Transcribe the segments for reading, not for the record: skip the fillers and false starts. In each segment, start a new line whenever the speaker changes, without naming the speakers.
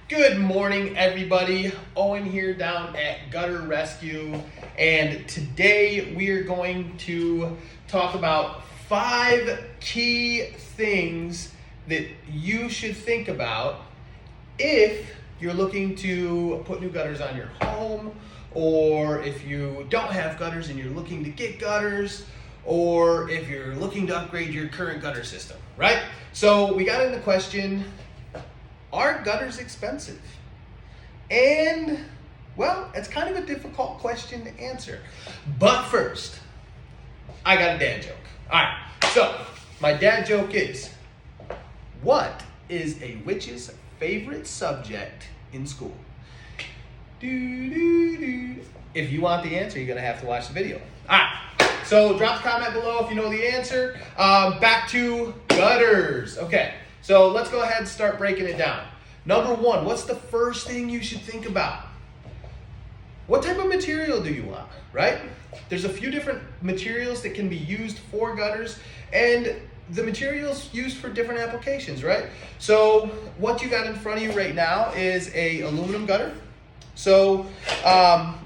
Good morning, everybody. Owen here down at Gutter Rescue, and today we are going to talk about 5 key things that you should think about if you're looking to put new gutters on your home, or if you don't have gutters and you're looking to get gutters, or if you're looking to upgrade your current gutter system, right? So we got in the question, are gutters expensive? And, well, it's kind of a difficult question to answer. But first, I got a dad joke. All right, so my dad joke is, what is a witch's favorite subject in school? If you want the answer, you're gonna have to watch the video. All right, so drop a comment below if you know the answer. Back to gutters. Okay, so let's go ahead and start breaking it down. Number 1, what's the first thing you should think about? What type of material do you want, right? There's a few different materials that can be used for gutters, and the materials used for different applications, right? So what you got in front of you right now is a aluminum gutter. So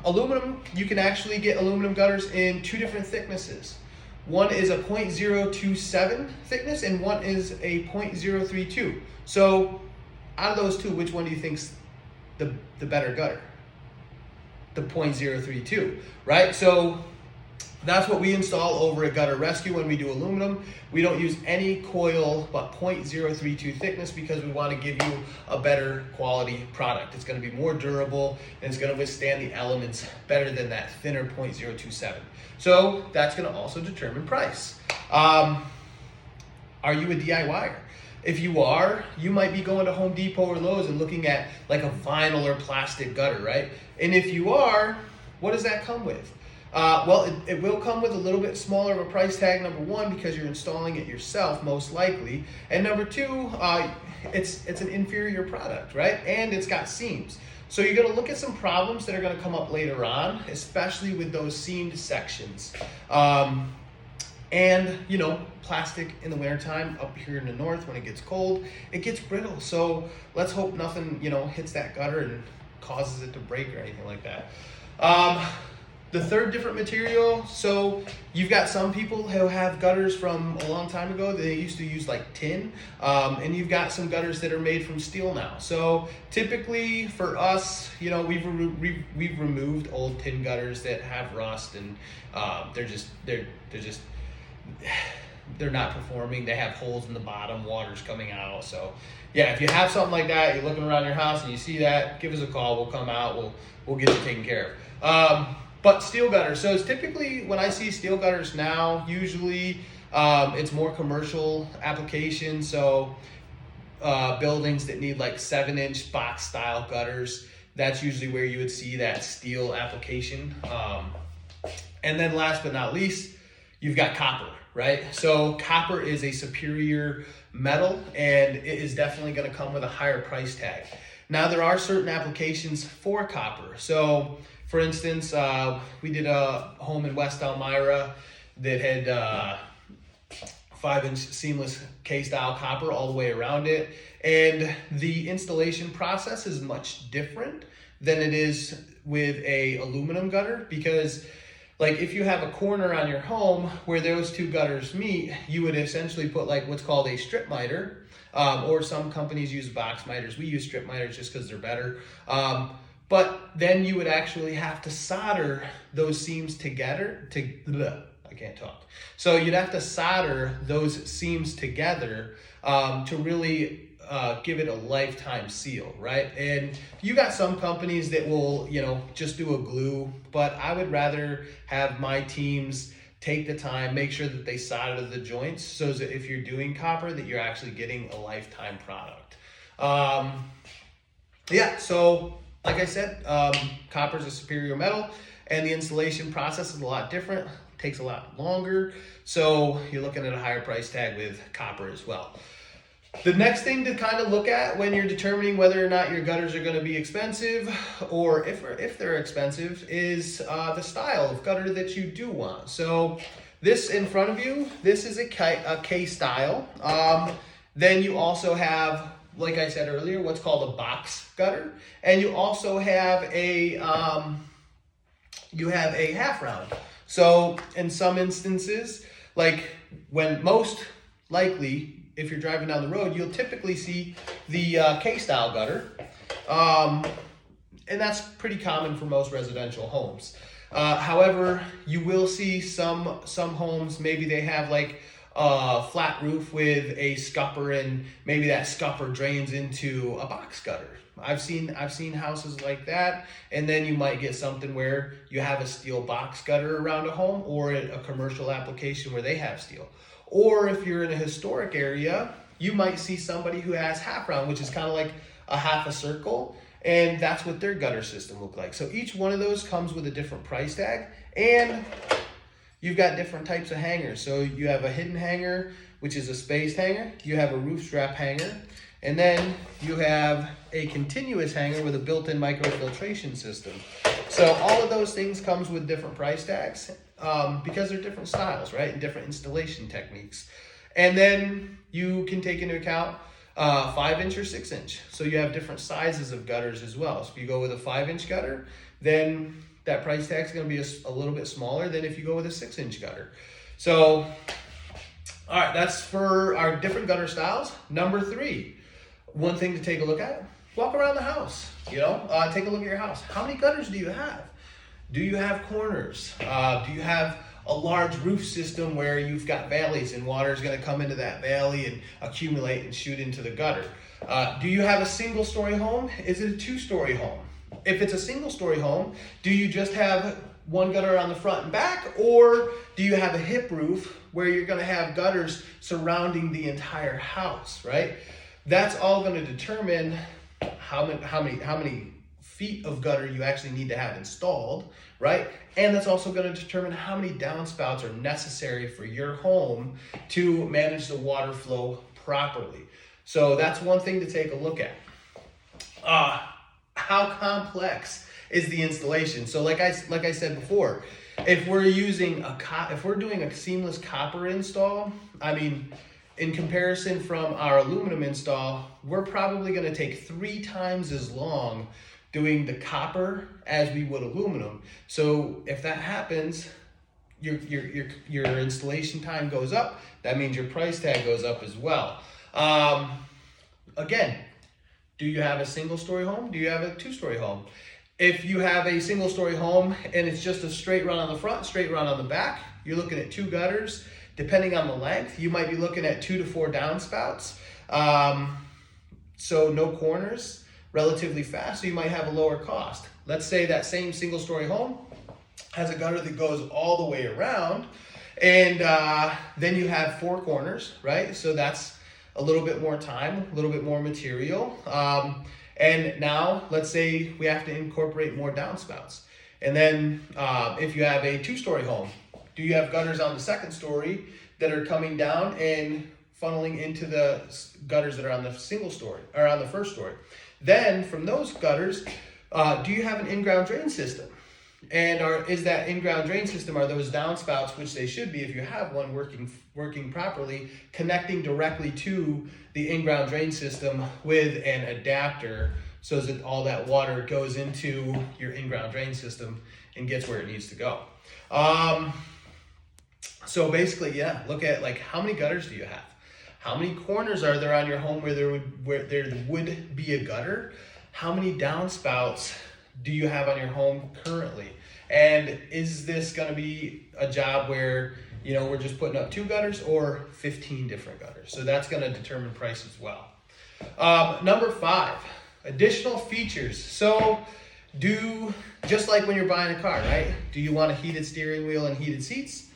aluminum, you can actually get aluminum gutters in 2 different thicknesses. One is a 0.027 thickness and one is a 0.032. So out of those 2, which one do you think's the better gutter? The 0.032, right? So that's what we install over at Gutter Rescue when we do aluminum. We don't use any coil but 0.032 thickness because we want to give you a better quality product. It's going to be more durable and it's going to withstand the elements better than that thinner 0.027. So that's going to also determine price. Are you a DIYer? If you are, you might be going to Home Depot or Lowe's and looking at like a vinyl or plastic gutter, right? And if you are, what does that come with? Well, it will come with a little bit smaller of a price tag, number 1, because you're installing it yourself, most likely. And number 2, it's an inferior product, right? And it's got seams. So you're gonna look at some problems that are gonna come up later on, especially with those seamed sections. And, you know, plastic in the wintertime up here in the north, when it gets cold, it gets brittle. So let's hope nothing, you know, hits that gutter and causes it to break or anything like that. The third different material, so you've got some people who have gutters from a long time ago. They used to use like tin, and you've got some gutters that are made from steel now. So typically for us, you know, we've removed old tin gutters that have rust, and they're not performing. They have holes in the bottom, water's coming out. So yeah, if you have something like that, you're looking around your house and you see that, give us a call. We'll come out, we'll get it taken care of. But steel gutters, so it's typically, when I see steel gutters now, usually it's more commercial applications. So buildings that need like 7-inch box style gutters, that's usually where you would see that steel application. And then last but not least, you've got copper, right? So copper is a superior metal, and it is definitely gonna come with a higher price tag. Now there are certain applications for copper. So for instance, we did a home in West Elmira that had 5-inch seamless K-style copper all the way around it. And the installation process is much different than it is with a aluminum gutter, because like if you have a corner on your home where those 2 gutters meet, you would essentially put like what's called a strip miter, or some companies use box miters. We use strip miters just because they're better. But then you would actually have to solder those seams together I can't talk. So you'd have to solder those seams together to really give it a lifetime seal, right? And you got some companies that will, you know, just do a glue, but I would rather have my teams take the time, make sure that they solder the joints, so that if you're doing copper, that you're actually getting a lifetime product. Yeah, so like I said, copper is a superior metal, and the installation process is a lot different, takes a lot longer, so you're looking at a higher price tag with copper as well. The next thing to kind of look at when you're determining whether or not your gutters are going to be expensive, or if they're expensive, is the style of gutter that you do want. So this in front of you, this is a K style. Then you also have like I said earlier, what's called a box gutter, and you also have a half round. So in some instances, like when most likely, if you're driving down the road, you'll typically see the K-style gutter, and that's pretty common for most residential homes. However, you will see some homes, maybe they have like a flat roof with a scupper, and maybe that scupper drains into a box gutter. I've seen houses like that, and then you might get something where you have a steel box gutter around a home, or a commercial application where they have steel. Or if you're in a historic area, you might see somebody who has half round, which is kind of like a half a circle, and that's what their gutter system look like. So each one of those comes with a different price tag, and you've got different types of hangers. So you have a hidden hanger, which is a spaced hanger. You have a roof strap hanger, and then you have a continuous hanger with a built-in microfiltration system. So all of those things comes with different price tags because they're different styles, right? And different installation techniques. And then you can take into account 5-inch or 6-inch. So you have different sizes of gutters as well. So if you go with a 5-inch gutter, then that price tag is going to be a little bit smaller than if you go with a 6-inch gutter. So, all right, that's for our different gutter styles. Number 3, one thing to take a look at, walk around the house, take a look at your house. How many gutters do you have? Do you have corners? Do you have a large roof system where you've got valleys and water is going to come into that valley and accumulate and shoot into the gutter? Do you have a single-story home? Is it a 2-story home? If it's a single-story home, do you just have one gutter on the front and back, or do you have a hip roof where you're going to have gutters surrounding the entire house, right? That's all going to determine how many feet of gutter you actually need to have installed, right? And that's also going to determine how many downspouts are necessary for your home to manage the water flow properly. So that's one thing to take a look at. How complex is the installation? So like I said before, if we're doing a seamless copper install, I mean, in comparison from our aluminum install, we're probably going to take 3 times as long doing the copper as we would aluminum. So if that happens, your installation time goes up. That means your price tag goes up as well. Again, do you have a single-story home? Do you have a 2-story home? If you have a single-story home and it's just a straight run on the front, straight run on the back, you're looking at 2 gutters. Depending on the length, you might be looking at 2 to 4 downspouts. So no corners, relatively fast, so you might have a lower cost. Let's say that same single-story home has a gutter that goes all the way around, and then you have 4 corners, right? So that's a little bit more time, a little bit more material. And now let's say we have to incorporate more downspouts. And then if you have a 2-story home, do you have gutters on the 2nd story that are coming down and funneling into the gutters that are on the single story or on the 1st story? Then from those gutters, do you have an in-ground drain system? And is that in-ground drain system, are those downspouts, which they should be if you have one working properly, connecting directly to the in-ground drain system with an adapter so that all that water goes into your in-ground drain system and gets where it needs to go. So basically, yeah, look at like how many gutters do you have? How many corners are there on your home where there would be a gutter? How many downspouts do you have on your home currently? And is this going to be a job where, we're just putting up 2 gutters or 15 different gutters? So that's going to determine price as well. Number 5, additional features. So just like when you're buying a car, right? Do you want a heated steering wheel and heated seats?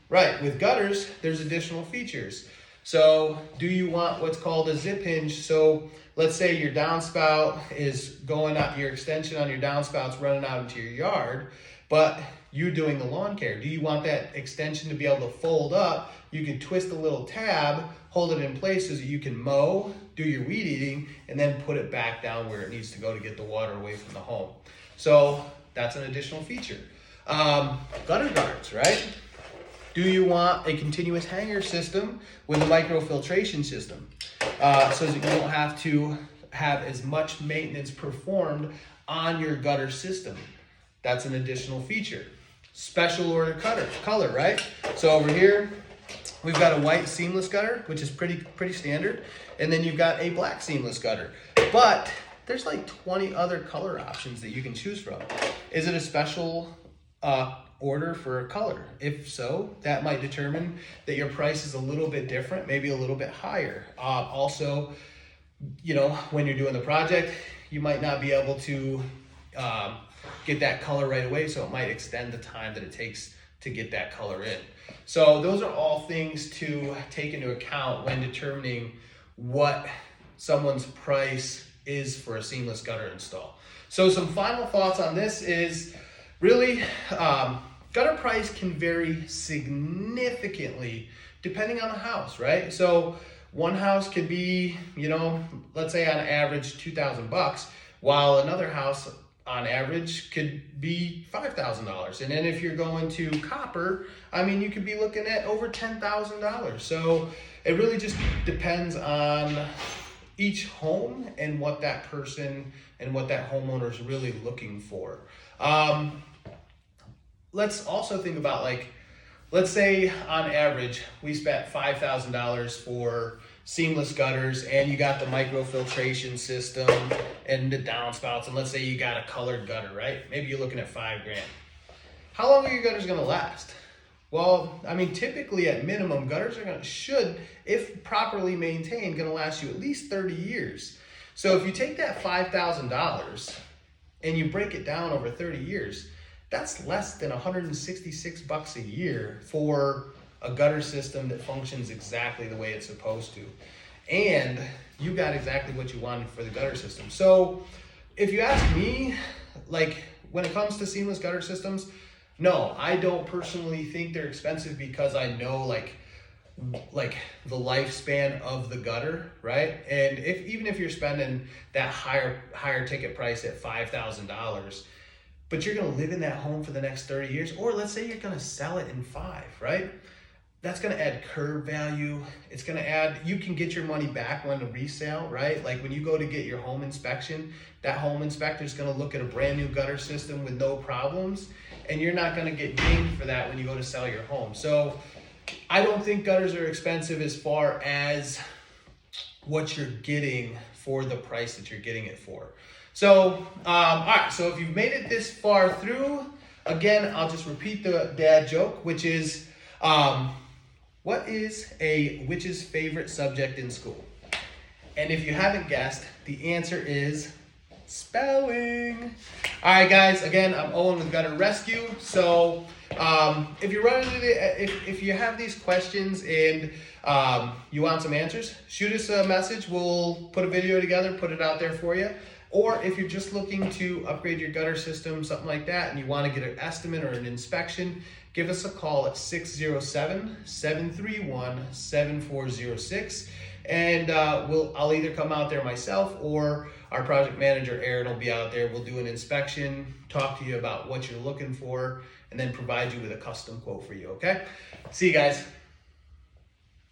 Right, with gutters, there's additional features. So do you want what's called a zip hinge? So let's say your downspout is going out, your extension on your downspouts running out into your yard, but you're doing the lawn care. Do you want that extension to be able to fold up? You can twist a little tab, hold it in place so that you can mow, do your weed eating, and then put it back down where it needs to go to get the water away from the home. So that's an additional feature. Gutter guards, right? Do you want a continuous hanger system with a microfiltration system? so that you don't have to have as much maintenance performed on your gutter system. That's an additional feature. Special order color, right? So over here, we've got a white seamless gutter, which is pretty standard. And then you've got a black seamless gutter. But there's like 20 other color options that you can choose from. Is it a special order for a color? If so, that might determine that your price is a little bit different, maybe a little bit higher. Also, you know, when you're doing the project, you might not be able to get that color right away, so it might extend the time that it takes to get that color in. So those are all things to take into account when determining what someone's price is for a seamless gutter install. So some final thoughts on this is really gutter price can vary significantly depending on the house, right? So one house could be, you know, let's say on average $2,000, while another house on average could be $5,000. And then if you're going to copper, I mean, you could be looking at over $10,000. So it really just depends on each home and what that person and what that homeowner is really looking for. Let's also think about, like, let's say on average we spent $5,000 for seamless gutters, and you got the microfiltration system and the downspouts, and let's say you got a colored gutter, right? Maybe you're looking at $5,000. How long are your gutters gonna last? Well, I mean, typically at minimum, gutters should, if properly maintained, gonna last you at least 30 years. So if you take that $5,000 and you break it down over 30 years, that's less than $166 a year for a gutter system that functions exactly the way it's supposed to. And you got exactly what you wanted for the gutter system. So if you ask me, like, when it comes to seamless gutter systems, no, I don't personally think they're expensive, because I know like the lifespan of the gutter, right? And even if you're spending that higher ticket price at $5,000, but you're gonna live in that home for the next 30 years, or let's say you're gonna sell it in 5, right? That's gonna add curb value. It's gonna add, you can get your money back when the resale, right? Like when you go to get your home inspection, that home inspector is gonna look at a brand new gutter system with no problems, and you're not gonna get dinged for that when you go to sell your home. So I don't think gutters are expensive as far as what you're getting for the price that you're getting it for. So, all right, so if you've made it this far through, again, I'll just repeat the dad joke, which is, what is a witch's favorite subject in school? And if you haven't guessed, the answer is spelling. All right, guys, again, I'm Owen with Gutter Rescue. So if you're running into if you have these questions and you want some answers, shoot us a message. We'll put a video together, put it out there for you. Or if you're just looking to upgrade your gutter system, something like that, and you want to get an estimate or an inspection, give us a call at 607-731-7406. And I'll either come out there myself, or our project manager, Aaron, will be out there. We'll do an inspection, talk to you about what you're looking for, and then provide you with a custom quote for you, okay? See you guys.